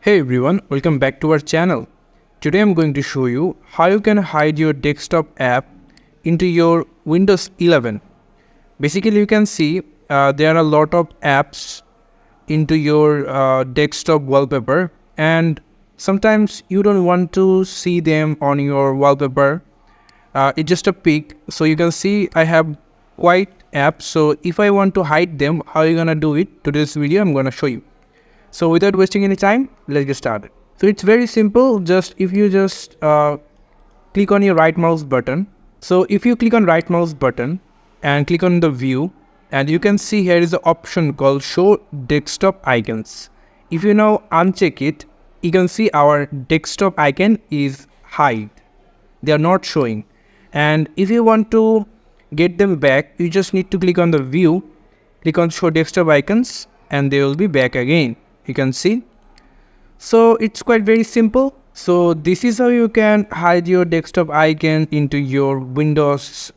Hey everyone, welcome back to our channel. Today I'm going to show you how you can hide your desktop app into your Windows 11. Basically, you can see there are a lot of apps into your desktop wallpaper, and sometimes you don't want to see them on your wallpaper. It's just a pic, so you can see I have quite apps. So if I want to hide them, how are you gonna do it? Today's video I'm gonna show you. So without wasting any time, let's get started. So it's very simple. If you click on your right mouse button. So if you click on right mouse button and click on the view, and you can see here is the option called show desktop icons. If you now uncheck it, you can see our desktop icon is hide. They are not showing. And if you want to get them back, you just need to click on the view, click on show desktop icons, and they will be back again. You can see. So it's quite very simple. So this is how you can hide your desktop icon into your Windows